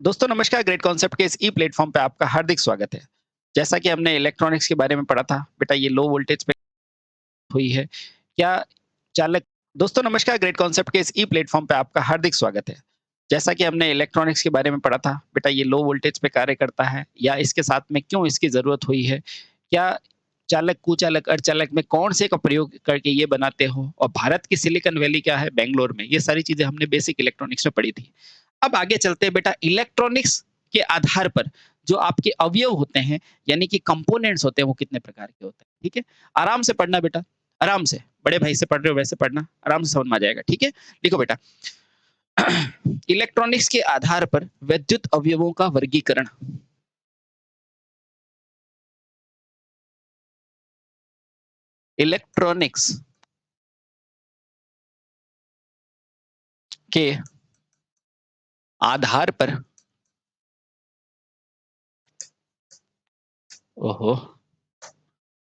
दोस्तों नमस्कार, great concept के इस ई प्लेटफ़ॉर्म पे आपका हार्दिक स्वागत है। जैसा कि हमने इलेक्ट्रॉनिक्स के बारे में पढ़ा था, बेटा ये लो वोल्टेज पे हुई है। क्या चालक दोस्तों नमस्कार, ग्रेट कॉन्सेप्ट के इस ई प्लेटफ़ॉर्म पे आपका हार्दिक स्वागत है। जैसा कि हमने इलेक्ट्रॉनिक्स के बारे में पढ़ा था, बेटा ये लो वोल्टेज पे कार्य करता है या इसके साथ में क्यों इसकी ज़रूरत हुई है? क्या चालक, कुचालक, अर्धचालक में कौन से का प्रयोग करके ये बनाते हो? और भारत की सिलिकॉन वैली क्या है बैंगलोर में? ये सारी चीज़ें हमने बेसिक इलेक्ट्रॉनिक्स में पढ़ी थी। अब आगे चलते हैं बेटा इलेक्ट्रॉनिक्स के आधार पर जो आपके अवयव होते हैं यानी कि कंपोनेंट्स होते हैं वो कितने प्रकार के होते हैं, ठीक है? आराम से पढ़ना बेटा, आराम से। बड़े भाई से पढ़ रहे हो वैसे पढ़ना, आराम से समझ में आ जाएगा, ठीक है? लिखो बेटा इलेक्ट्रॉनिक्स के आधार पर विद्युत अवयवों का वर्गीकरण। इलेक्ट्रॉनिक्स के आधार पर ओहो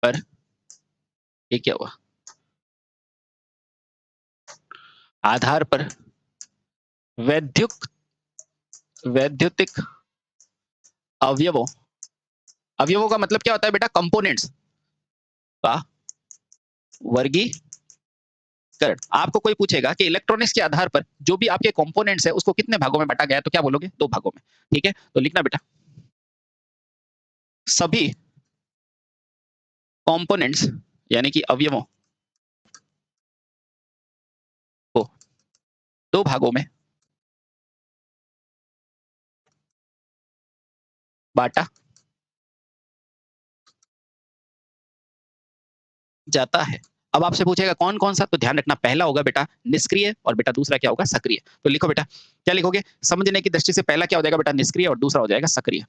पर ये क्या हुआ? आधार पर वैद्युत वैद्युतिक अवयवों अवयवों का मतलब क्या होता है बेटा? कंपोनेंट्स का वर्गीकरण। आपको कोई पूछेगा कि इलेक्ट्रॉनिक्स के आधार पर जो भी आपके कंपोनेंट्स है उसको कितने भागों में बांटा गया है तो क्या बोलोगे? 2 भागों में, ठीक है? तो लिखना बेटा सभी कंपोनेंट्स यानी कि अवयवों को 2 भागों में बांटा जाता है। अब आपसे पूछेगा कौन-कौन सा? तो ध्यान रखना पहला होगा बेटा निष्क्रिय और बेटा दूसरा क्या होगा? सक्रिय। तो लिखो बेटा, क्या लिखोगे? समझने की दृष्टि से पहला क्या हो जाएगा बेटा? निष्क्रिय और दूसरा हो जाएगा सक्रिय।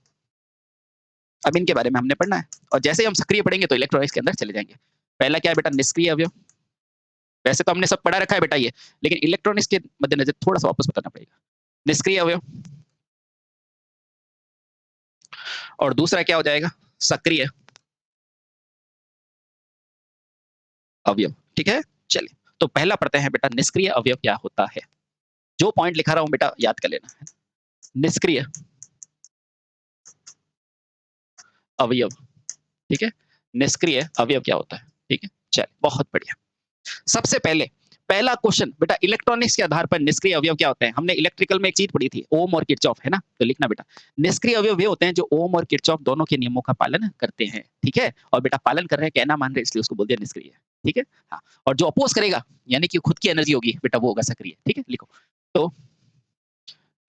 अब इनके बारे में हमने पढ़ना है और जैसे ही हम सक्रिय पढ़ेंगे तो इलेक्ट्रॉनिक्स के अंदर चले जाएंगे। पहला क्या है बेटा? निष्क्रिय अवयव। वैसे तो हमने सब पढ़ा रखा है बेटा ये, लेकिन इलेक्ट्रॉनिक्स के मद्देनजर थोड़ा-सा वापस बताना पड़ेगा। निष्क्रिय अवयव और दूसरा क्या हो जाएगा? सक्रिय अवयव, ठीक है? चलिए, तो पहला पढ़ते हैं बेटा निष्क्रिय अवयव क्या होता है? जो पॉइंट लिखा रहा हूँ बेटा याद कर लेना है। निष्क्रिय अवयव, ठीक है? निष्क्रिय अवयव क्या होता है? ठीक है? चलिए, बहुत बढ़िया। सबसे पहले पहला क्वेश्चन बेटा इलेक्ट्रॉनिक्स के आधार पर निष्क्रिय अवयव क्या होते हैं? हमने इलेक्ट्रिकल में एक चीज पढ़ी थी, ओम और किरचॉफ, है ना? तो लिखना बेटा निष्क्रिय अवयव वे होते हैं जो ओम और किरचॉफ दोनों के नियमों का पालन करते हैं, ठीक है? और बेटा पालन कर रहे हैं, कहना मान रहे हैं, इसलिए उसको बोल दिया निष्क्रिय, ठीक है? हाँ, और जो अपोज करेगा यानी कि खुद की एनर्जी होगी बेटा वो होगा सक्रिय, ठीक है? लिखो। तो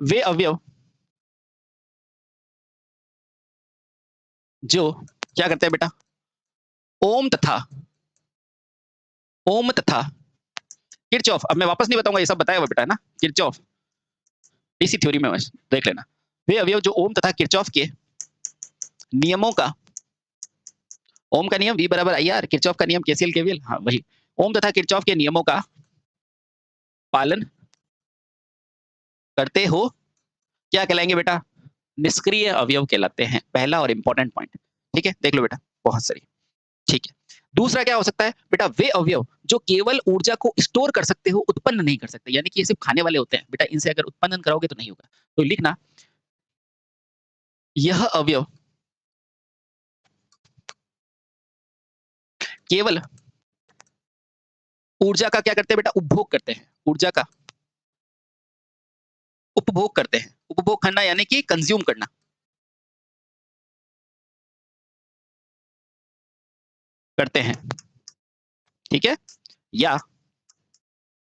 वे अवयव जो क्या करते हैं बेटा? ओम तथा ओम तथा किरचॉफ, अब मैं वापस नहीं बताऊंगा, ये सब बताया हुआ बेटा, है ना? किरचॉफ इसी थ्योरी में बस देख लेना। वे अवयव जो ओम तथा किरचॉफ के नियमों का, ओम का नियम V बराबर IR, किरचॉफ का नियम KCL KVL, हाँ वही, ओम तथा किरचॉफ के नियमों का पालन करते हो, क्या कहलाएंगे बेटा? निष्क्रिय अवयव कहलाते हैं। पहला और इंपॉर्टेंट पॉइंट, ठीक है? देख लो बेटा, बहुत सही, ठीक है। दूसरा क्या हो सकता है बेटा? वे अवयव जो केवल ऊर्जा को स्टोर कर सकते हो, उत्पन्न नहीं कर सकते, यानी कि ये सिर्फ खाने वाले होते हैं बेटा, इनसे अगर उत्पन्न कराओगे तो नहीं होगा। तो लिखना यह अवयव केवल ऊर्जा का क्या करते हैं बेटा? उपभोग करते हैं, ऊर्जा का उपभोग करते हैं। उपभोग करना यानी कि कंज्यूम करना, करते हैं, ठीक है? या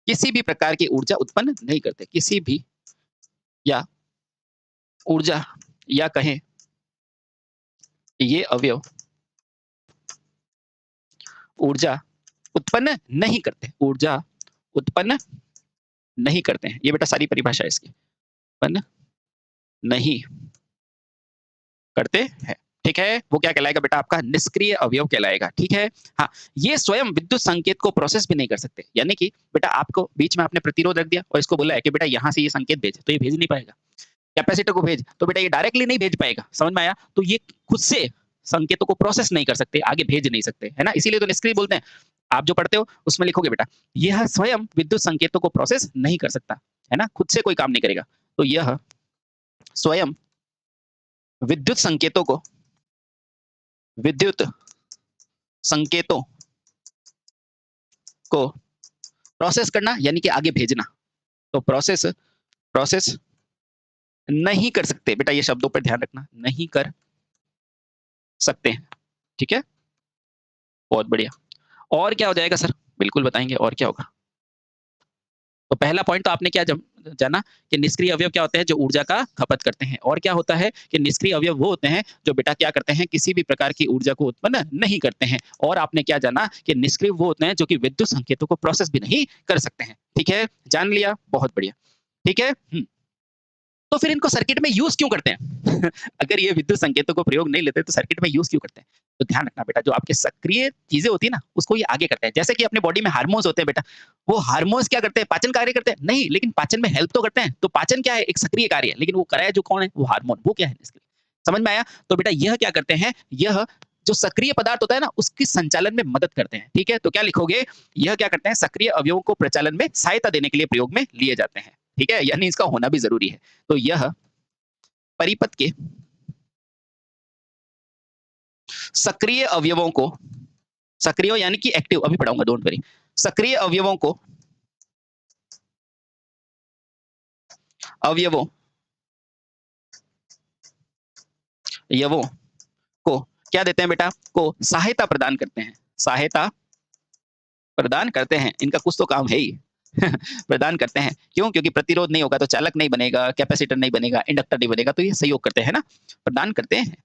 किसी भी प्रकार की ऊर्जा उत्पन्न नहीं करते, किसी भी या ऊर्जा, या कहें ये अवयव ऊर्जा उत्पन्न नहीं करते, ऊर्जा उत्पन्न नहीं करते हैं। ये बेटा सारी परिभाषा है इसकी, उत्पन्न नहीं करते हैं, ठीक है? वो क्या कहलाएगा बेटा? आपका निष्क्रिय अवयव कहलाएगा, ठीक है? हाँ, ये स्वयं विद्युत संकेत को प्रोसेस भी नहीं कर सकते, यानी कि बेटा आपको बीच में आपने प्रतिरोध रख दिया और इसको बोला है कि बेटा यहाँ से ये संकेत भेज, तो ये भेज नहीं पाएगा। कैपेसिटर को भेज, तो बेटा ये डायरेक्टली नहीं भेज पाएगा, समझ में आया? तो ये खुद से संकेतों को प्रोसेस नहीं कर सकते, आगे भेज नहीं सकते, है ना? इसीलिए तो निष्क्रिय बोलते हैं। आप जो पढ़ते हो उसमें लिखोगे बेटा यह स्वयं विद्युत संकेतों को प्रोसेस नहीं कर सकता, है ना? खुद से कोई काम नहीं करेगा, तो यह स्वयं विद्युत संकेतों को विद्युत संकेतों को प्रोसेस करना यानी कि आगे भेजना। तो प्रोसेस प्रोसेस नहीं कर सकते बेटा, ये शब्दों पर ध्यान रखना, नहीं कर सकते हैं। ठीक है, बहुत बढ़िया। और क्या हो जाएगा सर? बिल्कुल बताएंगे और क्या होगा। तो पहला पॉइंट तो आपने क्या जाना कि निष्क्रिय अवयव क्या होते हैं, जो ऊर्जा का खपत करते हैं। और क्या होता है कि निष्क्रिय अवयव वो होते हैं जो बेटा क्या करते हैं, किसी भी प्रकार की ऊर्जा को उत्पन्न नहीं करते हैं। और आपने क्या जाना कि निष्क्रिय वो होते हैं जो कि विद्युत संकेतों को प्रोसेस भी नहीं कर सकते हैं। ठीक है, जान लिया, बहुत बढ़िया। ठीक है, तो फिर इनको सर्किट में यूज क्यों करते हैं? अगर ये विद्युत संकेतों को प्रयोग नहीं लेते तो सर्किट में यूज क्यों करते हैं? तो ध्यान रखना बेटा, जो आपके सक्रिय चीजें होती है ना, उसको ये आगे करते हैं। जैसे कि अपने बॉडी में हार्मोन्स होते हैं बेटा, वो हार्मोन्स क्या करते हैं? पाचन कार्य करते हैं? नहीं, लेकिन पाचन में हेल्प तो करते हैं। तो पाचन क्या है? एक सक्रिय कार्य है, लेकिन वो कराया जो कौन है? वो हार्मोन। वो क्या है इसके? समझ में आया? तो बेटा यह क्या करते हैं, यह जो सक्रिय पदार्थ होता है ना, उसकी संचालन में मदद करते हैं। ठीक है, तो क्या लिखोगे? यह क्या करते हैं? सक्रिय अवयवों को प्रचालन में सहायता देने के लिए प्रयोग में लिए जाते हैं। ठीक है, यानी इसका होना भी जरूरी है। तो यह परिपथ के सक्रिय अवयवों को, सक्रिय यानी कि एक्टिव, अभी पढ़ाऊंगा, डोंट वरी, सक्रिय अवयवों को, अवयवों अवयवों को क्या देते हैं बेटा? को सहायता प्रदान करते हैं। सहायता प्रदान करते हैं, इनका कुछ तो काम है ही। प्रदान करते हैं, क्यों? क्योंकि प्रतिरोध नहीं होगा तो चालक नहीं बनेगा, कैपेसिटर नहीं बनेगा, इंडक्टर नहीं बनेगा, तो ये सहयोग करते हैं ना, प्रदान करते हैं,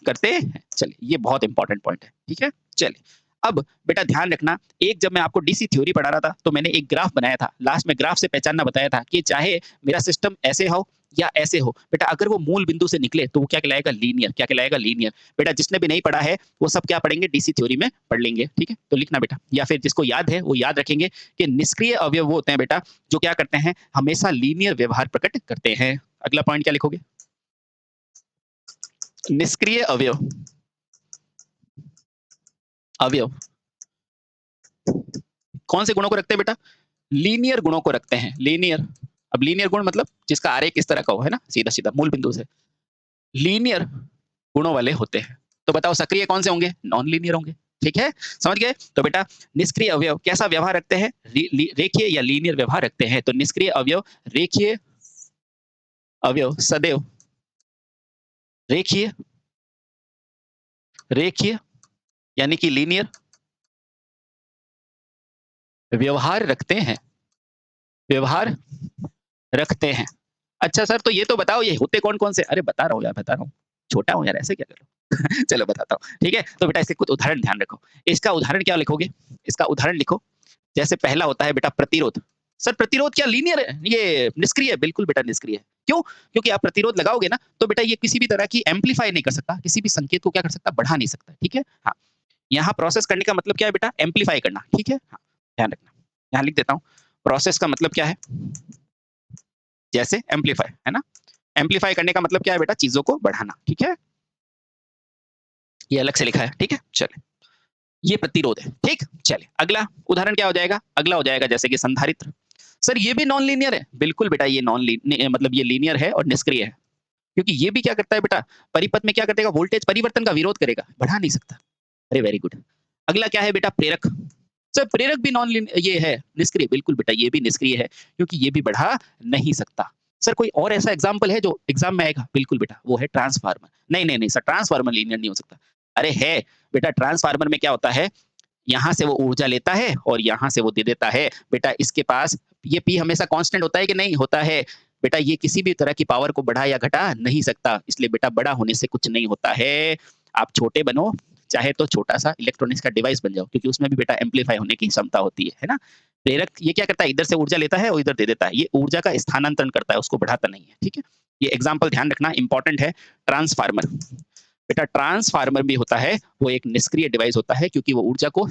करते हैं। चलिए, ये बहुत इंपॉर्टेंट पॉइंट है। ठीक है, चलिए अब बेटा ध्यान रखना, एक जब मैं आपको डीसी थ्योरी पढ़ा रहा था तो मैंने एक ग्राफ बनाया था, लास्ट में ग्राफ से पहचानना बताया था कि चाहे मेरा सिस्टम ऐसे हो या ऐसे हो बेटा, अगर वो मूल बिंदु से निकले तो वो क्या कहलाएगा? लीनियर। क्या कहलाएगा? लीनियर। बेटा जिसने भी नहीं पढ़ा है वो सब क्या पढ़ेंगे? डीसी थ्योरी में पढ़ लेंगे। ठीक है, तो लिखना बेटा, या फिर जिसको याद है वो याद रखेंगे कि निष्क्रिय अवयव वो होते हैं बेटा जो क्या करते हैं? हमेशा लीनियर व्यवहार प्रकट करते हैं। अगला पॉइंट क्या लिखोगे? निष्क्रिय अवयव अवयव कौन से गुणों को रखते हैं बेटा? लीनियर गुणों को रखते हैं। लीनियर, अब लीनियर गुण मतलब जिसका आरेख इस तरह का हो, है ना, सीधा सीधा मूल बिंदु से, लीनियर गुणों वाले होते हैं। तो बताओ सक्रिय कौन से होंगे? नॉन लीनियर होंगे। ठीक है, समझ गए? तो बेटा निष्क्रिय अवयव कैसा व्यवहार रखते हैं? रेखीय या लीनियर व्यवहार रखते हैं। तो निष्क्रिय अवयव रेखीय अवयव सदैव रेखीय, रेखीय यानी कि लीनियर व्यवहार रखते हैं, व्यवहार रखते हैं। अच्छा सर, तो ये तो बताओ ये होते कौन कौन से? अरे बता रहा हूँ यार, बता रहा हूँ, छोटा हूँ यार, ऐसे क्या कर रहे हो? चलो बताता हूँ। ठीक है, तो बेटा इसके कुछ उदाहरण ध्यान रखो। इसका उदाहरण क्या लिखोगे? इसका उदाहरण लिखो। जैसे पहला होता है बेटा प्रतिरोध। सर प्रतिरोध क्या लीनियर है? ये निष्क्रिय है? बिल्कुल बेटा निष्क्रिय है। क्यों? क्योंकि आप प्रतिरोध लगाओगे ना तो बेटा ये किसी भी तरह की एम्पलीफाई नहीं कर सकता, किसी भी संकेत को क्या कर सकता? बढ़ा नहीं सकता। ठीक है, हाँ, यहाँ प्रोसेस करने का मतलब क्या है बेटा? एम्पलीफाई करना। ठीक है, हाँ, ध्यान रखना। यहाँ लिख देता हूँ, प्रोसेस का मतलब क्या है? जैसे एम्पलीफाई, है ना, एम्पलीफाई करने का मतलब क्या है बेटा? चीजों को बढ़ाना। ठीक है, ये अलग से लिखा है। ठीक है, चलिए, ये प्रतिरोध है। ठीक, चलिए अगला उदाहरण क्या हो जाएगा? अगला हो जाएगा जैसे कि संधारित्र। सर ये भी नॉन लीनियर है? बिल्कुल बेटा, ये नॉन मतलब ये लीनियर है और निष्क्रिय है, क्योंकि ये भी क्या करता है बेटा? परिपथ में क्या करेगा? वोल्टेज परिवर्तन का विरोध करेगा, बढ़ा नहीं सकता। अरे वेरी गुड। अगला क्या है बेटा? प्रेरक। सर प्रेरक भी नॉन ये है निष्क्रिय? बिल्कुल बेटा, ये भी निष्क्रिय है, क्योंकि ये भी बढ़ा नहीं सकता। सर कोई और ऐसा एग्जाम्पल है जो एग्जाम में आएगा? बिल्कुल बेटा, वो है ट्रांसफार्मर। नहीं नहीं नहीं सर, ट्रांसफार्मर लीनियर नहीं हो सकता। अरे है बेटा, ट्रांसफार्मर में क्या होता है? यहाँ से वो ऊर्जा लेता है और यहाँ से वो दे देता है। बेटा इसके पास ये पी हमेशा कांस्टेंट होता है कि नहीं होता है? बेटा ये किसी भी तरह की पावर को बढ़ा या घटा नहीं सकता, इसलिए बेटा बड़ा होने से कुछ नहीं होता है। आप छोटे बनो, चाहे तो छोटा सा इलेक्ट्रॉनिक्स का डिवाइस बन जाओ, क्योंकि उसमें भी बेटा एम्पलीफाई होने की क्षमता होती है ना। प्रेरक ये क्या करता है? इधर से ऊर्जा लेता है और इधर दे देता है, ये ऊर्जा का स्थानांतरण करता है, उसको बढ़ाता नहीं है। ठीक है, ये एग्जाम्पल ध्यान रखना, इंपॉर्टेंट है। ट्रांसफार्मर, बेटा ट्रांसफार्मर भी होता है, वो एक निष्क्रिय डिवाइस होता है, क्योंकि वो ऊर्जा को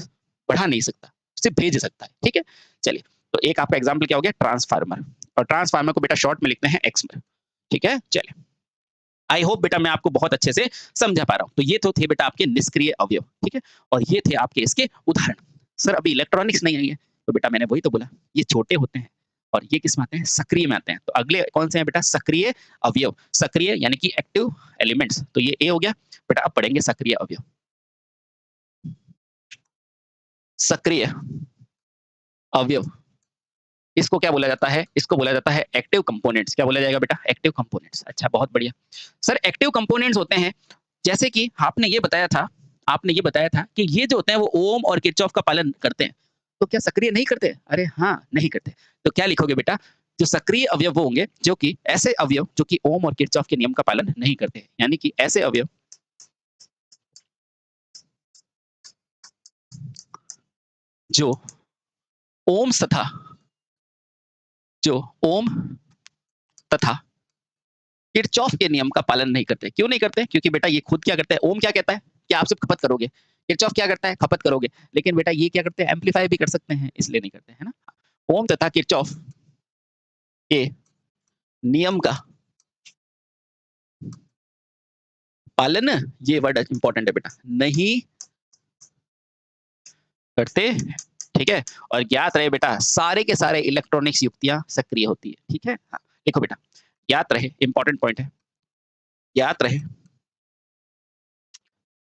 बढ़ा नहीं सकता, सिर्फ भेज सकता है। ठीक है, चलिए, तो एक आपका एग्जाम्पल क्या हो गया? ट्रांसफार्मर। और ट्रांसफार्मर को बेटा शॉर्ट में लिखते हैं एक्स में। ठीक है, चलिए, आई होप बेटा मैं आपको बहुत अच्छे से समझा पा रहा हूँ। तो ये तो थे बेटा आपके निष्क्रिय अवयव। ठीक है, और ये थे आपके इसके उदाहरण। सर अभी इलेक्ट्रॉनिक्स नहीं आई है, तो बेटा मैंने वही तो बोला, ये छोटे होते हैं, और ये किस में आते हैं? सक्रिय में आते हैं। तो अगले कौन से हैं बेटा? सक्रिय अवयव। सक्रिय यानी कि एक्टिव एलिमेंट्स। तो ये ए हो गया बेटा। अब पढ़ेंगे सक्रिय अवयव। सक्रिय अवयव, इसको क्या बोला जाता है? इसको बोला जाता है एक्टिव कंपोनेंट्स। क्या बोला जाएगा बेटा? Active components. अच्छा, बहुत बढ़िया सर। एक्टिव कंपोनेंट्स होते हैं जैसे कि आपने ये बताया था, कि ये जो होते हैं वो ओम और किरचॉफ का पालन करते हैं। तो क्या सक्रिय नहीं करते? अरे हाँ, नहीं करते। तो क्या लिखोगे बेटा? जो सक्रिय अवयव वो होंगे जो कि ऐसे अवयव जो कि ओम और किरचॉफ के नियम का पालन नहीं करते, यानी कि ऐसे अवयव जो ओम्स तथा किरचॉफ के नियम का पालन नहीं करते। क्यों नहीं करते? क्योंकि बेटा ये खुद क्या करता है? ओम क्या कहता है कि आप सिर्फ खपत करोगे। किरचॉफ क्या करता है? खपत करोगे। लेकिन बेटा ये क्या करते हैं? एम्पलीफाई भी कर सकते हैं, इसलिए नहीं करते, है ना। ओम तथा किरचॉफ के नियम का पालन, ये वर्ड इंपॉर्टेंट है बेटा, नहीं करते। ठीक है। और ज्ञात रहे बेटा, सारे के सारे इलेक्ट्रॉनिक्स युक्तियां सक्रिय होती है। ठीक है। हाँ, देखो बेटा, ज्ञात रहे, इंपॉर्टेंट पॉइंट है। ज्ञात रहे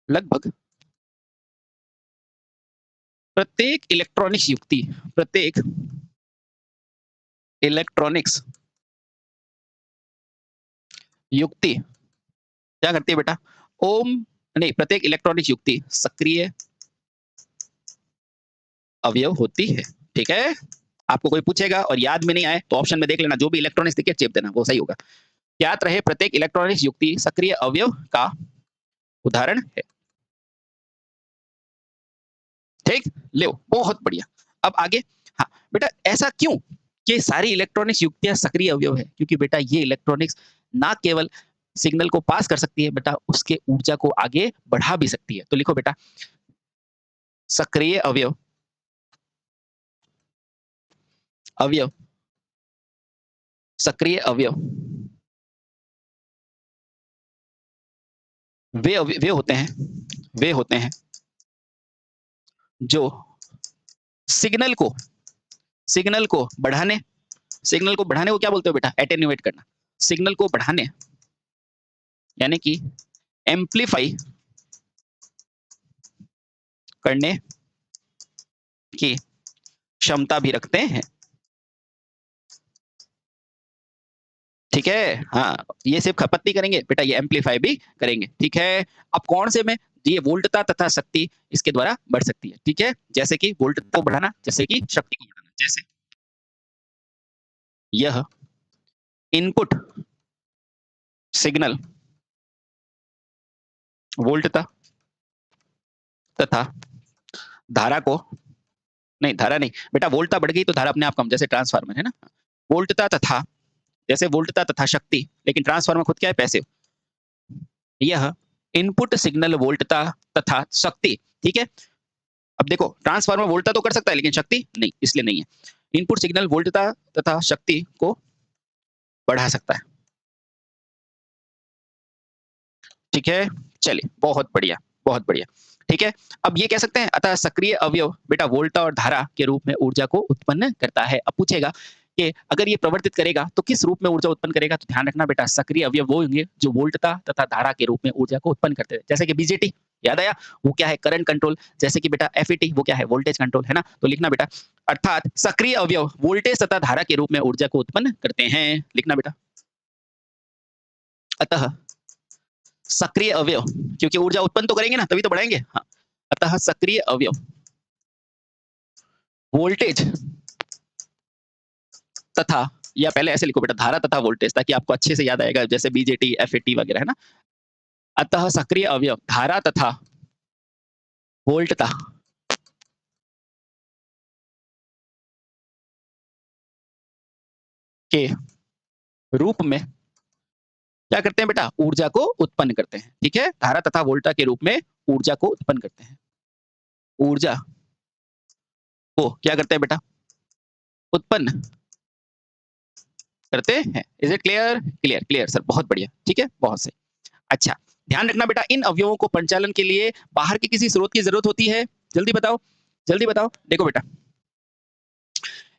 लगभग प्रत्येक इलेक्ट्रॉनिक्स युक्ति क्या करती है बेटा? ओम नहीं, प्रत्येक इलेक्ट्रॉनिक्स युक्ति सक्रिय अवयव होती है। ठीक है। आपको कोई पूछेगा और याद में नहीं आए तो ऑप्शन में देख लेना, जो भी इलेक्ट्रॉनिक्स दिखे चेप देना, वो सही होगा। ज्ञात रहे प्रत्येक इलेक्ट्रॉनिक्स युक्ति सक्रिय अवयव का उदाहरण है। ठीक, ले बहुत बढ़िया। अब आगे, हाँ बेटा, ऐसा क्यों कि सारी इलेक्ट्रॉनिक्स युक्तियां सक्रिय अवयव है? क्योंकि बेटा ये इलेक्ट्रॉनिक्स ना केवल सिग्नल को पास कर सकती है बेटा, उसके ऊर्जा को आगे बढ़ा भी सकती है। तो लिखो बेटा, सक्रिय अवयव सक्रिय अवयव वे होते हैं जो सिग्नल को बढ़ाने को क्या बोलते हो बेटा? एटेन्यूएट करना। सिग्नल को बढ़ाने यानी कि एम्पलीफाई करने की क्षमता भी रखते हैं। ठीक है। हाँ, ये सिर्फ खपत नहीं करेंगे बेटा, ये एम्पलीफाई भी करेंगे। ठीक है। अब कौन से में? ये वोल्टता तथा शक्ति इसके द्वारा बढ़ सकती है। ठीक है। जैसे कि वोल्टता को बढ़ाना, जैसे कि शक्ति को बढ़ाना। जैसे यह इनपुट सिग्नल वोल्टता तथा धारा को धारा नहीं बेटा, वोल्टता बढ़ गई तो धारा अपने आप कम, जैसे ट्रांसफार्मर है ना। वोल्टता तथा शक्ति, लेकिन ट्रांसफार्मर खुद क्या है? पैसिव। यह इनपुट सिग्नल वोल्टता तथा शक्ति। ठीक है। अब देखो, ट्रांसफार्मर वोल्टता तो कर सकता है लेकिन शक्ति नहीं, इसलिए नहीं है। इनपुट सिग्नल वोल्टता तथा शक्ति को बढ़ा सकता है। ठीक है। चलिए, बहुत बढ़िया, बहुत बढ़िया। ठीक है। अब ये कह सकते हैं, अतः सक्रिय अवयव बेटा वोल्टा और धारा के रूप में ऊर्जा को उत्पन्न करता है। अब पूछेगा कि अगर ये प्रवर्तित करेगा तो किस रूप में ऊर्जा उत्पन्न करेगा? तो ध्यान रखना बेटा, सक्रिय अवयव वो होंगे जो वोल्टता तथा धारा के रूप में ऊर्जा को उत्पन्न करते हैं। जैसे कि बीजेटी, याद आया? वो क्या है? Current control. जैसे कि बेटा एफईटी, वो क्या है? वोल्टेज कंट्रोल, है ना। तो लिखना बेटा, अर्थात सक्रिय अवयव वोल्टेज तथा धारा के रूप में ऊर्जा को उत्पन्न करते हैं। लिखना बेटा, अतः सक्रिय अवयव, क्योंकि ऊर्जा उत्पन्न तो करेंगे ना, तभी तो बढ़ाएंगे। हाँ, अतः सक्रिय अवयव वोल्टेज तथा, या पहले ऐसे लिखो बेटा, धारा तथा वोल्टेज, ताकि आपको अच्छे से याद आएगा, जैसे बीजेटी, एफएटी वगैरह, है ना। अतः सक्रिय अवयव धारा तथा वोल्टता के रूप में क्या करते हैं बेटा? ऊर्जा को उत्पन्न करते हैं। ठीक है। धारा तथा वोल्टा के रूप में ऊर्जा को उत्पन्न करते हैं। ऊर्जा को क्या करते हैं बेटा? उत्पन्न करते हैं। Is it clear? Clear, clear sir, बहुत बढ़िया। ठीक है, बहुत सही। अच्छा, ध्यान रखना बेटा, इन अवयवों को परिचालन के लिए बाहर के किसी स्रोत की जरूरत होती है? जल्दी बताओ, जल्दी बताओ। देखो बेटा,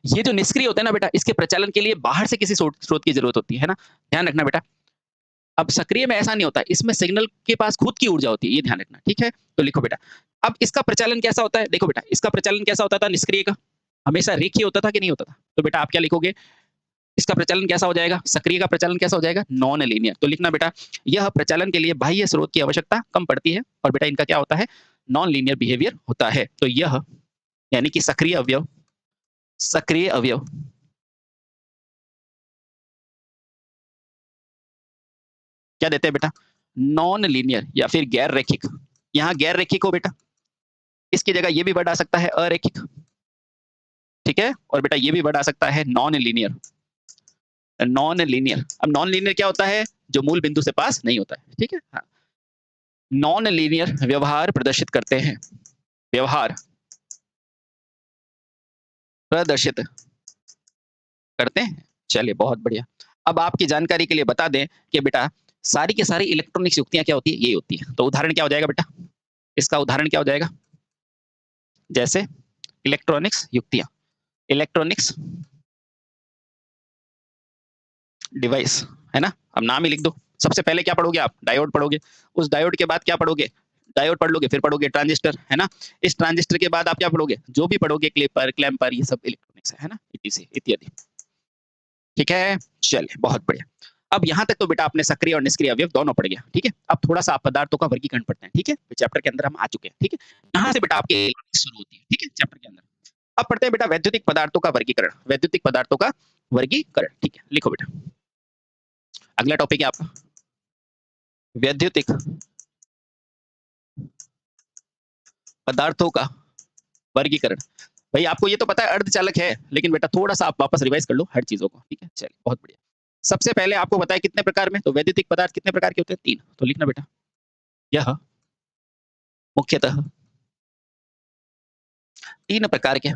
ये जो निष्क्रिय होता है ना बेटा, इसके प्रचालन के लिए बाहर से किसी स्रोत की जरूरत होती है ना, ध्यान रखना बेटा। अब सक्रिय में ऐसा नहीं होता, इसमें सिग्नल के पास खुद की ऊर्जा होती है, ये ध्यान रखना, ठीक है? तो लिखो बेटा। अब इसका प्रचालन कैसा होता है? देखो बेटा, इसका प्रचालन कैसा होता था निष्क्रिय का? हमेशा रेखीय होता था कि नहीं होता था? तो बेटा आप क्या लिखोगे? इसका प्रचालन कैसा हो जाएगा? सक्रिय का प्रचालन कैसा हो जाएगा? Non linear. तो लिखना बेटा, यह प्रचालन के लिए बाह्य स्रोत की आवश्यकता कम पड़ती है और बेटा इनका क्या होता है? नॉन लीनियर बिहेवियर होता है। तो यह यानी कि सक्रिय अवयव क्या देते हैं बेटा? नॉन लीनियर या फिर गैर रैखिक। यहाँ गैर रैखिक हो बेटा, इसकी जगह ये भी वर्ड आ सकता है अरैखिक, ठीक है? और बेटा ये भी वर्ड आ सकता है नॉन लीनियर। नॉन लीनियर, अब नॉन लीनियर क्या होता है? जो मूल बिंदु से पास नहीं होता है, ठीक है? हाँ। नॉन लीनियर व्यवहार प्रदर्शित करते हैं, व्यवहार प्रदर्शित करते हैं। चलिए बहुत बढ़िया। अब आपकी जानकारी के लिए बता दें कि बेटा सारी की सारी इलेक्ट्रॉनिक्स युक्तियां क्या होती है? ये होती है। तो उदाहरण क्या हो जाएगा बेटा? इसका उदाहरण क्या हो जाएगा? जैसे इलेक्ट्रॉनिक्स युक्तियां, इलेक्ट्रॉनिक्स डिवाइस, है ना? अब नाम ही लिख दो। सबसे पहले क्या पढ़ोगे आप? डायोड पढ़ोगे। उस डायोड के बाद क्या पढ़ोगे? डायोड पढ़ लोगे, फिर पढ़ोगे ट्रांजिस्टर, है ना? इस ट्रांजिस्टर के बाद आप क्या पढ़ोगे? जो भी पढ़ोगे क्लिपर, क्लैंपर, ये सब इलेक्ट्रॉनिक्स है ना? इत्यादि। ठीक है? चलिए बहुत बढ़िया। अब यहाँ तक तो बेटा आपने सक्रिय और निष्क्रिय अवयव दोनों पढ़ गया, ठीक है? अब थोड़ा सा आप पदार्थों का वर्गीकरण पढ़ते हैं, ठीक है? चैप्टर के अंदर हम आ चुके हैं, ठीक है? यहाँ से बेटा आपकी शुरू होती है, ठीक है? चैप्टर के अंदर। अब पढ़ते हैं बेटा वैद्युतिक पदार्थों का वर्गीकरण, वैद्युतिक पदार्थों का वर्गीकरण, ठीक है? लिखो बेटा। अगला टॉपिक है आपका वैद्युतिक पदार्थों का वर्गीकरण। भाई आपको ये तो पता है अर्धचालक है, लेकिन बेटा थोड़ा सा आप वापस रिवाइज कर लो हर चीजों को, ठीक है? चलिए बहुत बढ़िया। सबसे पहले आपको बताया कितने प्रकार में, तो वैद्युतिक पदार्थ कितने प्रकार के होते हैं? 3। तो लिखना बेटा, यह मुख्यतः 3 प्रकार के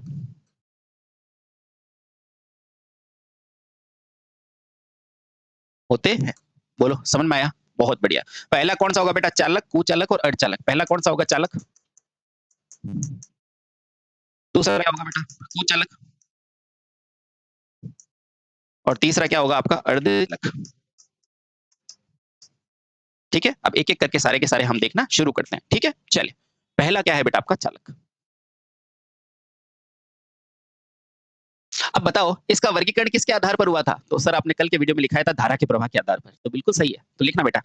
होते हैं। बोलो समझ में आया? बहुत बढ़िया। पहला कौन सा होगा बेटा? चालक, कुचालक और अर्धचालक। पहला कौन सा होगा? चालक। दूसरा क्या होगा बेटा? कुचालक। और तीसरा क्या होगा आपका? अर्धचालक। ठीक है? अब एक-एक करके सारे के सारे हम देखना शुरू करते हैं, ठीक है? चलिए। पहला क्या है बेटा आपका? चालक। अब बताओ इसका वर्गीकरण किसके आधार पर हुआ था? तो सर आपने कल के वीडियो में लिखाया था धारा के प्रवाह के आधार पर। तो बिल्कुल सही है। तो लिखना बेटा,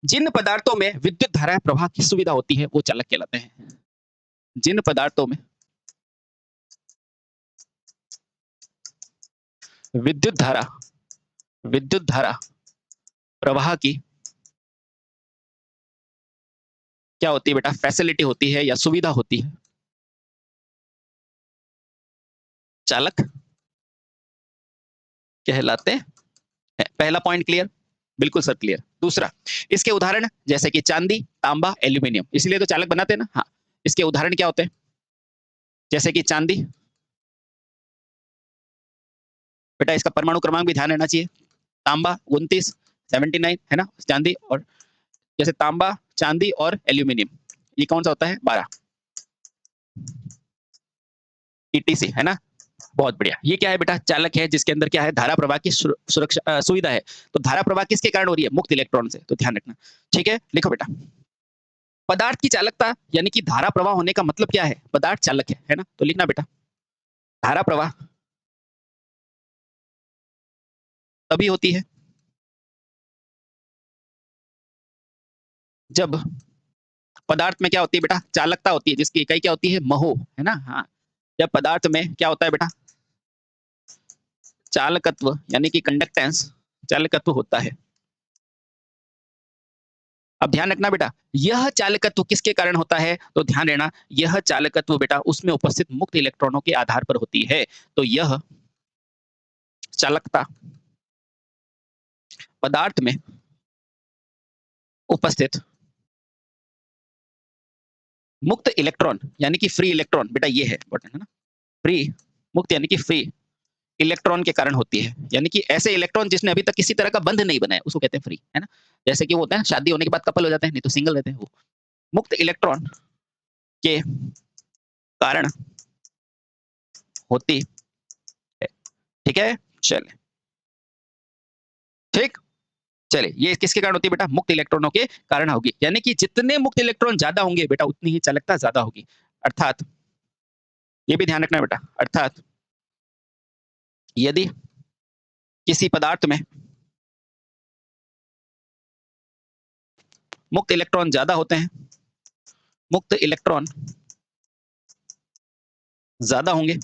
जिन पदार्थों में विद्युत धारा प्रवाह की सुविधा होती है वो चालक कहलाते हैं। जिन पदार्थों में विद्युत धारा प्रवाह की क्या होती है बेटा? फैसिलिटी होती है या सुविधा होती है, चालक कहलाते हैं। पहला पॉइंट क्लियर? बिल्कुल सर क्लियर। दूसरा, इसके उदाहरण जैसे कि चांदी, तांबा, एल्यूमिनियम, इसलिए तो चालक बनाते हैं ना। हाँ, इसके उदाहरण क्या होते हैं? जैसे कि चांदी, बेटा इसका परमाणु क्रमांक भी ध्यान रहना चाहिए। तांबा 29, 79 है ना चांदी, और जैसे तांबा, चांदी और एल्यूमिनियम, ये कौन सा होता है? 12 ईटीसी, है ना? बहुत बढ़िया। ये क्या है बेटा? चालक है जिसके अंदर क्या है? धारा प्रवाह की सुरक्षा सुविधा है। तो धारा प्रवाह किसके कारण हो रही है? मुक्त इलेक्ट्रॉन से। तो ध्यान रखना, ठीक है? लिखो बेटा, पदार्थ की चालकता यानी कि धारा प्रवाह होने का मतलब क्या है? पदार्थ चालक है ना? तो लिखना बेटा, धारा प्रवाह तभी होती है जब पदार्थ में क्या होती है बेटा? चालकता होती है, जिसकी इकाई क्या होती है? महो, है ना? हाँ, जब पदार्थ में क्या होता है बेटा? चालकत्व यानी कि कंडक्टेंस, चालकत्व होता है। अब ध्यान रखना बेटा, यह चालकत्व किसके कारण होता है? तो ध्यान देना, यह चालकत्व बेटा उसमें उपस्थित मुक्त इलेक्ट्रॉनों के आधार पर होती है। तो यह चालकता पदार्थ में उपस्थित मुक्त इलेक्ट्रॉन यानी कि फ्री इलेक्ट्रॉन, बेटा ये है इंपॉर्टेंट, है ना? फ्री, मुक्त यानी कि फ्री इलेक्ट्रॉन के कारण होती है। यानी कि ऐसे इलेक्ट्रॉन जिसने अभी तक किसी तरह का बंध नहीं बनाया उसको कहते हैं फ्री, है ना? जैसे कि वो होता है शादी होने के बाद कपल हो जाते हैं, नहीं तो सिंगल रहते हैं वो। मुक्त इलेक्ट्रॉन के कारण होती ठीक है, चलिए ठीक। चलिए, ये किसके कारण होती है बेटा? मुक्त इलेक्ट्रॉनों के कारण होगी, यानी कि जितने मुक्त इलेक्ट्रॉन ज्यादा होंगे बेटा उतनी ही चालकता ज्यादा होगी। अर्थात ये भी ध्यान रखना बेटा, अर्थात यदि किसी पदार्थ में मुक्त इलेक्ट्रॉन ज्यादा होते हैं, मुक्त इलेक्ट्रॉन ज्यादा होंगे,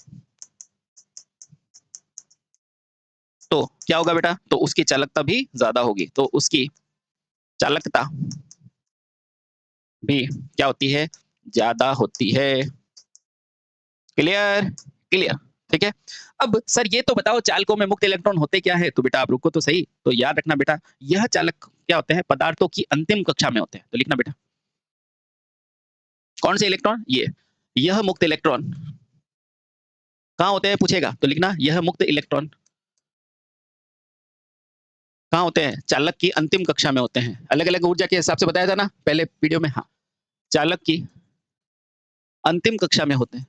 तो क्या होगा बेटा? तो उसकी चालकता भी ज्यादा होगी, तो उसकी चालकता भी क्या होती है? ज्यादा होती है। क्लियर? क्लियर, ठीक है। अब सर ये तो बताओ चालकों में मुक्त इलेक्ट्रॉन होते क्या है? तो बेटा आप रुको तो सही, तो याद रखना बेटा, यह चालक क्या होते हैं? पदार्थों की अंतिम कक्षा में होते हैं। तो लिखना बेटा, कौन से इलेक्ट्रॉन? ये, यह मुक्त इलेक्ट्रॉन कहाँ होते हैं पूछेगा, तो लिखना यह मुक्त इलेक्ट्रॉन कहाँ होते हैं? चालक की अंतिम कक्षा में होते हैं। अलग अलग ऊर्जा के हिसाब से बताया था ना पहले वीडियो में। हाँ, चालक की अंतिम कक्षा में होते हैं।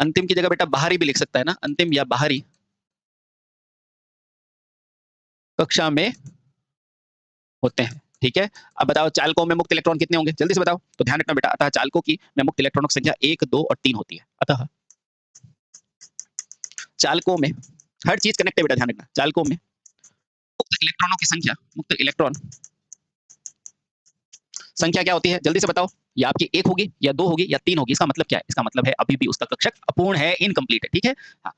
अंतिम की जगह बेटा बाहरी भी लिख सकता है ना, अंतिम या बाहरी कक्षा में होते हैं। ठीक है, अब बताओ चालकों में मुक्त इलेक्ट्रॉन कितने होंगे? जल्दी से बताओ। तो ध्यान रखना बेटा, अतः चालकों की में मुक्त इलेक्ट्रॉनों की संख्या 1, 2 और 3 होती है। अतः चालकों में हर चीज कनेक्ट है बेटा, ध्यान रखना। चालकों में मुक्त इलेक्ट्रॉनों की संख्या, मुक्त इलेक्ट्रॉन संख्या क्या होती है? जल्दी से बताओ। या आपकी 1 होगी या 2 होगी या 3 होगी। इसका मतलब क्या है? इसका मतलब है अभी भी उसका कक्षक अपूर्ण है, इनकम्प्लीट है। ठीक है, हाँ,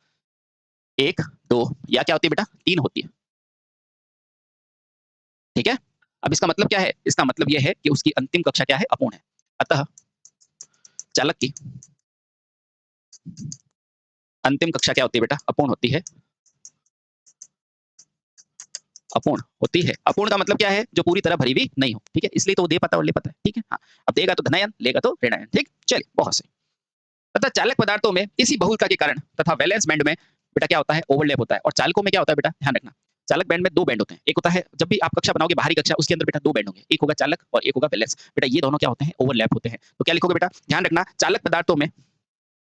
1, 2 या क्या होती है बेटा? 3 होती है। ठीक है, अब इसका मतलब क्या है? इसका मतलब यह है कि उसकी अंतिम कक्षा क्या है? अपूर्ण है। अतः चालक की अंतिम कक्षा क्या होती है बेटा? अपूर्ण होती है। अपूर्ण होती है। अपूर्ण का मतलब क्या है? जो पूरी तरह भरी हुई नहीं हो। ठीक है, इसलिए तो वो दे पाता और ले पाता है। ठीक है, हाँ, अब देगा तो धनायन, लेगा तो ऋणायन। ठीक, चलिए बहुत सही। तथा चालक पदार्थों में इसी बहुलता के कारण तथा वैलेंस बैंड में बेटा क्या होता है? ओवरलैप होता है। और चालकों में क्या होता है बेटा? ध्यान रखना, चालक बैंड में 2 बैंड होते हैं। एक होता है जब भी आप कक्षा बनाओगे बाहरी कक्षा, उसके अंदर बेटा 2 बैंड होंगे, एक होगा चालक और एक होगा वैलेंस। बेटा ये दोनों क्या होते हैं? ओवरलैप होते हैं। तो क्या लिखोगे बेटा? ध्यान रखना, चालक पदार्थों में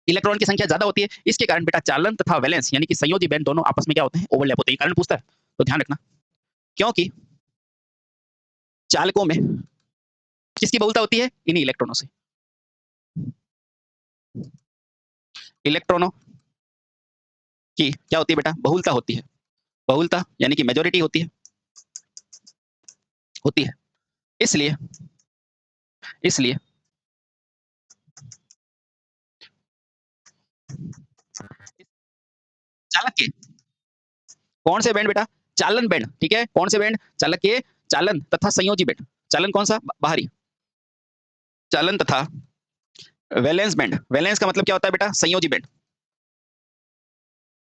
इलेक्ट्रॉन की संख्या ज्यादा होती है, इसके कारण बेटा चालन तथा वैलेंस यानी कि संयोजी बैंड दोनों आपस में क्या होते हैं? ओवरलैप होते हैं। कारण पूछता है, तो ध्यान रखना, क्योंकि चालकों में किसकी बहुलता होती है? इन्हीं इलेक्ट्रॉनों से। इलेक्ट्रॉनों की क्या होती है बेटा? बहुलता होती है। बहुलता यानी कि मेजोरिटी होती है, होती है। इसलिए इसलिए चालक के कौन से बैंड बेटा? चालन बैंड। ठीक है, कौन से बैंड? चालक के चालन तथा संयोजी बैंड। चालन कौन सा? बाहरी। चालन तथा वैलेंस बैंड। वैलेंस का मतलब क्या होता है बेटा? संयोजी बैंड।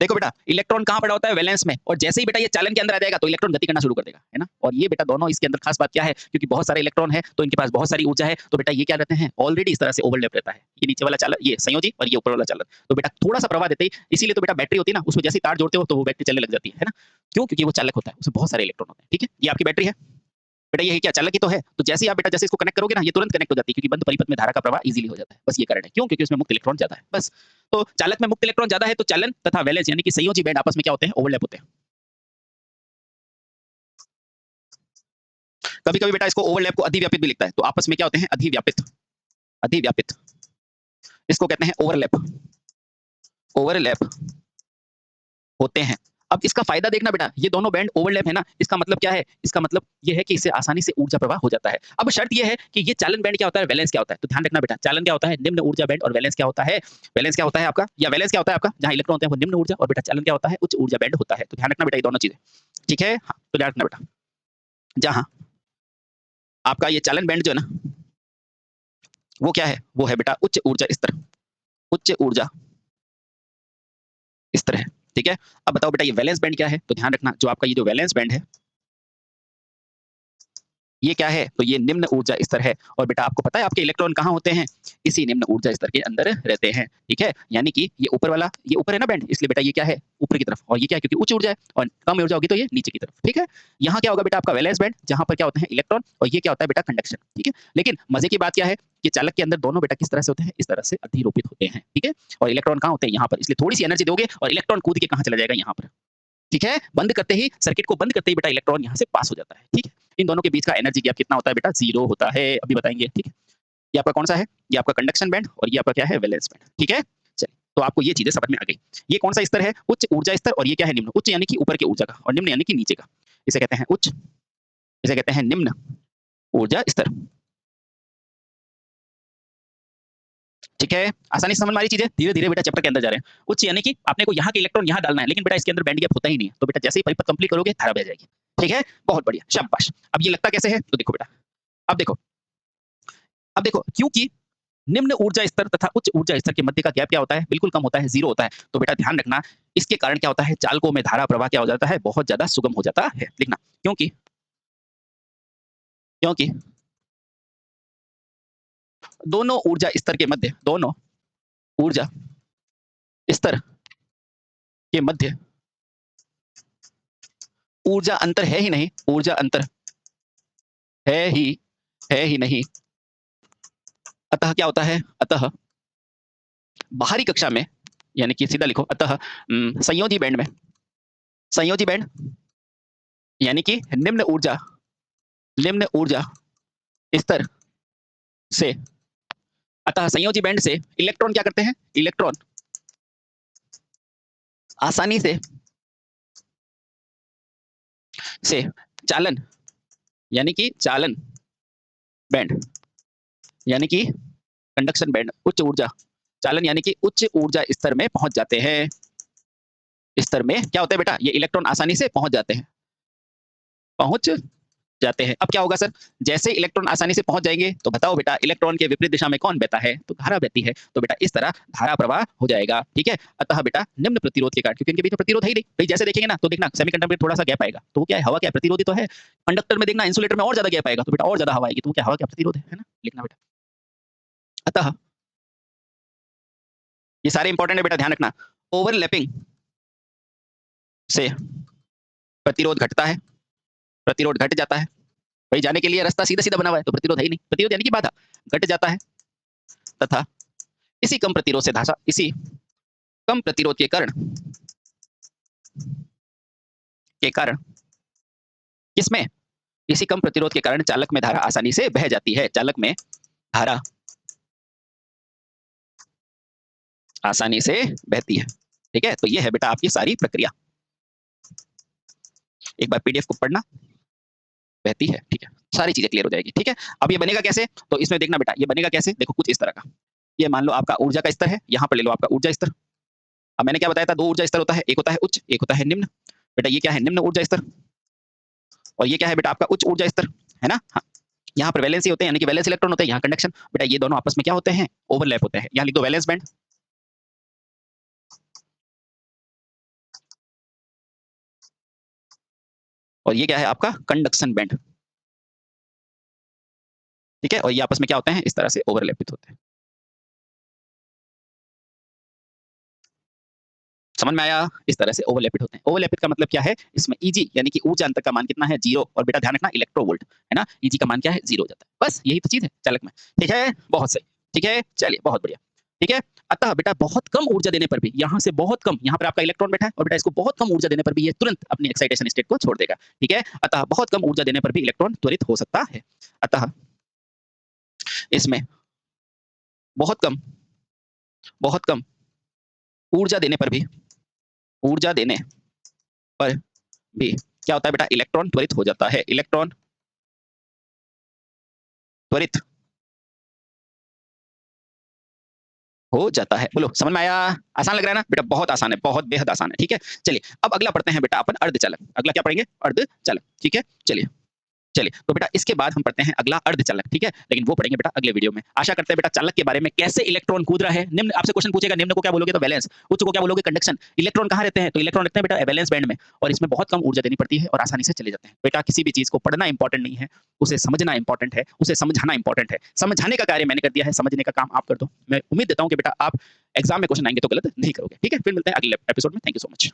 देखो बेटा, इलेक्ट्रॉन कहाँ पड़ा होता है? वैलेंस में। और जैसे ही बेटा ये चालन के अंदर आ जाएगा तो इलेक्ट्रॉन गति करना शुरू कर देगा, है ना। और ये बेटा दोनों इसके अंदर खास बात क्या है? क्योंकि बहुत सारे इलेक्ट्रॉन है तो इनके पास बहुत सारी ऊर्जा है, तो बेटा ये क्या रहते हैं? ऑलरेडी इस तरह से ओवरलैप रहता है। ये नीचे वाला चालन ये संयोजी और ये ऊपर वाला चालन। तो बेटा थोड़ा सा प्रवाह देते ही, इसीलिए तो बेटा बैटरी होती है ना, उसमें जैसे तार जोड़ते हो तो वो बैटरी चलने लग जाती है ना। क्यों? क्योंकि वो चालक होता है, उसमें बहुत सारे इलेक्ट्रॉन होते हैं। ठीक है, ये आपकी बैटरी है बेटा, ये क्या चालक ही तो है। तो जैसे ही आप बेटा जैसे इसको कनेक्ट करोगे ना, ये तुरंत कनेक्ट हो जाती है, क्योंकि बंद परिपथ में धारा का प्रवाह इजीली हो जाता है। बस ये कारण है। क्यों? क्योंकि उसमें मुक्त इलेक्ट्रॉन ज्यादा है, बस। तो चालक में मुक्त इलेक्ट्रॉन ज्यादा है तो चालन तथा वैलेंस यानी कि संयोजी बैंड आपस में क्या होते हैं? ओवरलैप होते हैं। कभी कभी बेटा इसको ओवरलैप को अधिव्यापित भी लिखता है। तो आपस में क्या होते हैं? अधिव्यापित। अधिव्यापित, इसको कहते हैं ओवरलैप। ओवरलैप होते हैं। अब इसका फायदा देखना बेटा, ये दोनों बैंड ओवरलैप है ना, इसका मतलब क्या है? इसका मतलब ये है कि इससे आसानी से ऊर्जा प्रवाह हो जाता है। अब शर्त ये है कि ये चालन बैंड क्या होता है? वैलेंस क्या होता है? तो ध्यान रखना बेटा, चालन क्या होता है? निम्न ऊर्जा बैंड। और वैलेंस क्या होता है? वैलेंस क्या होता है आपका? या वैलेंस क्या होता है आपका? जहां इलेक्ट्रॉन होते हैं वो निम्न ऊर्जा, और बेटा चालन क्या होता है? उच्च ऊर्जा बैंड होता है। तो ध्यान रखना बेटा ये दोनों चीजें। ठीक है, हाँ, तो ध्यान रखना बेटा, जहां आपका ये चालन बैंड जो है ना, वो क्या है? वो है बेटा उच्च ऊर्जा स्तर। उच्च ऊर्जा स्तर है। ठीक है, अब बताओ बेटा ये वैलेंस बैंड क्या है? तो ध्यान रखना, जो आपका ये जो वैलेंस बैंड है ये क्या है? तो ये निम्न ऊर्जा स्तर है। और बेटा आपको पता है आपके इलेक्ट्रॉन कहाँ होते हैं? इसी निम्न ऊर्जा स्तर के अंदर रहते हैं। ठीक है, यानी कि ये ऊपर वाला, ये ऊपर है ना बैंड, इसलिए बेटा ये क्या है? ऊपर की तरफ। और ये क्या है? क्योंकि उच्च ऊर्जा है, और कम ऊर्जा होगी तो ये नीचे की तरफ। ठीक है, यहाँ क्या होगा बेटा? आपका वैलेंस बैंड, जहां पर क्या होता है? इलेक्ट्रॉन। और ये क्या होता है बेटा? कंडक्शन। ठीक है, लेकिन मजे की बात क्या है कि चालक के अंदर दोनों बेटा किस तरह से होते हैं, इस तरह से अधिरोपित होते हैं, ठीक है? और इलेक्ट्रॉन कहाँ होते हैं, यहाँ पर, इसलिए थोड़ी-सी एनर्जी दोगे और इलेक्ट्रॉन कूद के कहाँ चला जाएगा, यहाँ पर, ठीक है? बंद करते ही, सर्किट को बंद करते ही बेटा इलेक्ट्रॉन यहाँ से पास हो जाता है, ठीक है? इन दोनों के बीच का एनर्जी गैप कितना होता है बेटा, 0 होता है, अभी बताएँगे, ठीक है? ये आपका कौन-सा है? ये आपका कंडक्शन बैंड और ये आपका क्या है, वैलेंस बैंड, ठीक है? चलिए, तो आपको ये चीज़ें समझ में आ गई। ये कौन-सा स्तर है? उच्च ऊर्जा स्तर, और ये क्या है, निम्न। उच्च यानी कि ऊपर के ऊर्जा का और निम्न यानी कि नीचे का। इसे कहते हैं उच्च, इसे कहते हैं निम्न ऊर्जा स्तर। ठीक है? आसानी से समझ में आ रही चीज़ें? धीरे-धीरे बेटा चैप्टर के अंदर जा रहे हैं। उच्च यानी कि आपने को यहाँ के इलेक्ट्रॉन यहाँ डालना है, लेकिन बेटा इसके अंदर बैंड गैप होता ही नहीं है। तो बेटा जैसे ही परिपथ कंप्लीट करोगे, धारा बह जाएगी। ठीक है? बहुत बढ़िया, शाबाश। अब ये लगता कैसे है? तो देखो बेटा, अब देखो, अब देखो, क्योंकि निम्न ऊर्जा स्तर तथा उच्च ऊर्जा स्तर के मध्य का गैप क्या होता है? बिल्कुल कम होता है, 0 होता है। तो बेटा ध्यान रखना, इसके कारण क्या होता है? चालकों में धारा प्रवाह क्या हो जाता है? बहुत ज़्यादा सुगम हो जाता है। लिखना, क्योंकि क्योंकि दोनों ऊर्जा स्तर के मध्य, दोनों ऊर्जा स्तर के मध्य ऊर्जा अंतर है ही नहीं, ऊर्जा अंतर है ही नहीं। अतः क्या होता है? अतः बाहरी कक्षा में, यानी कि सीधा लिखो, अतः संयोजी बैंड में, संयोजी बैंड यानी कि निम्न ऊर्जा स्तर से, अतः संयोजी बैंड से इलेक्ट्रॉन क्या करते हैं? इलेक्ट्रॉन आसानी से चालन, यानी कि चालन बैंड, यानी कि कंडक्शन बैंड, उच्च ऊर्जा चालन यानी कि उच्च ऊर्जा स्तर में पहुंच जाते हैं। स्तर में क्या होता है बेटा? ये इलेक्ट्रॉन आसानी से पहुंच जाते हैं, पहुंच जाते हैं। अब क्या होगा सर? जैसे इलेक्ट्रॉन आसानी से पहुंच जाएंगे, तो बताओ बेटा इलेक्ट्रॉन के विपरीत दिशा में कौन बहता है? तो धारा बहती है। तो बेटा इस तरह धारा प्रवाह हो जाएगा, ठीक है? अतः बेटा निम्न प्रतिरोध के कारण, क्योंकि इनके बीच में प्रतिरोध है ही नहीं, भाई जैसे देखेंगे ना, तो देखना सेमीकंडक्टर में थोड़ा सा गैप आएगा, तो वो क्या है? हवा क्या है? प्रतिरोधी तो है। कंडक्टर में देखना, इंसुलेटर में और ज्यादा गैप आएगा, तो बेटा और ज्यादा हवा आएगी, तो वो क्या? हवा क्या? प्रतिरोध है ना? लिखना बेटा। अतः ये सारे इंपॉर्टेंट है बेटा, ध्यान रखना। ओवरलैपिंग से प्रतिरोध घटता है, प्रतिरोध घट जाता है। भाई जाने के लिए रास्ता सीधा-सीधा बना हुआ है, तो प्रतिरोध है ही नहीं। प्रतिरोध यानी कि बाधा, घट जाता है। तथा इसी कम प्रतिरोध से धासा, इसी कम प्रतिरोध के कारण किसमें? इसी कम प्रतिरोध के कारण चालक में धारा आसानी से बह जाती है। चालक में धारा आसानी से बहती है, ठीक है? तो ये है बेटा आपकी सारी प्रक्रिया। एक बार पीडीएफ को पढ़ना, बहती है, ठीक है? सारी चीजें क्लियर हो जाएगी, ठीक है? अब ये बनेगा कैसे? तो इसमें देखना बेटा, ये बनेगा कैसे? देखो कुछ इस तरह का। ये मान लो आपका ऊर्जा का स्तर है, यहाँ पर ले लो आपका ऊर्जा स्तर। अब मैंने क्या बताया था? 2 ऊर्जा स्तर होता है, एक होता है उच्च, एक होता है निम्न। बेटा ये क्या है? निम्न ऊर्जा स्तर, और ये क्या है बेटा? आपका उच्च ऊर्जा स्तर, है ना? हाँ। यहाँ पर वैलेंसी होते हैं, यानी कि वैलेंस इलेक्ट्रॉन होते हैं, यहाँ कंडक्शन। बेटा ये दोनों आपस में क्या होते हैं? ओवरलैप होते हैं। यहाँ लिख दो वैलेंस बैंड, और ये क्या है आपका? कंडक्शन बैंड, ठीक है? और ये आपस में क्या होते हैं? इस तरह से ओवरलैपित होते हैं। समझ में आया? इस तरह से ओवरलैपित होते हैं। ओवरलैपित का मतलब क्या है? इसमें ईजी यानी कि ऊर्जा अंतर का मान कितना है? 0। और बेटा ध्यान रखना इलेक्ट्रोवोल्ट, है ना? ईजी का मान क्या है? 0 हो जाता है। बस यही तो चीज़ है चालक में, ठीक है? बहुत सही, ठीक है? चलिए बहुत बढ़िया, ठीक है? अतः बेटा बहुत कम ऊर्जा देने पर भी, यहाँ से बहुत कम, यहाँ पर आपका इलेक्ट्रॉन बैठा है, और बेटा इसको बहुत कम ऊर्जा देने पर भी ये तुरंत अपनी एक्साइटेशन स्टेट को छोड़ देगा, ठीक है? अतः बहुत कम ऊर्जा देने पर भी इलेक्ट्रॉन त्वरित हो सकता है। अतः इसमें बहुत कम ऊर्जा देने पर भी, ऊर्जा देने पर भी क्या होता है बेटा? इलेक्ट्रॉन त्वरित हो जाता है। इलेक्ट्रॉन त्वरित हो जाता है। बोलो समझ में आया? आसान लग रहा है ना? बेटा बहुत आसान है, बहुत बेहद आसान है, ठीक है? चलिए अब अगला पढ़ते हैं बेटा अपन अर्धचालक। अगला क्या पढ़ेंगे? अर्धचालक, ठीक है? चलिए। चलिए, तो बेटा इसके बाद हम पढ़ते हैं अगला अर्धचालक, ठीक है? लेकिन वो पढ़ेंगे बेटा अगले वीडियो में। आशा करते हैं बेटा चालक के बारे में, कैसे इलेक्ट्रॉन कूद रहा है। निम्न आपसे क्वेश्चन पूछेगा, निम्न को क्या बोलोगे? तो वैलेंस। उच्च को क्या बोलोगे? कंडक्शन। इलेक्ट्रॉन कहाँ रहते हैं? तो इलेक्ट्रॉन रहते हैं बेटा वैलेंस बैंड में, और इसमें बहुत कम ऊर्जा देनी पड़ती है और आसानी से चले जाते हैं। बेटा किसी भी चीज़ को पढ़ना इंपॉर्टेंट नहीं है, उसे समझना इंपॉर्टेंट है, उसे समझाना इंपॉर्टेंट है। समझाने का कार्य मैंने कर दिया है, समझने का काम आप कर दो। मैं उम्मीद देता हूँ कि बेटा आप एग्जाम में क्वेश्चन आएंगे तो गलत नहीं करोगे, ठीक है? फिर मिलते हैं अगले एपिसोड में। Thank you so much.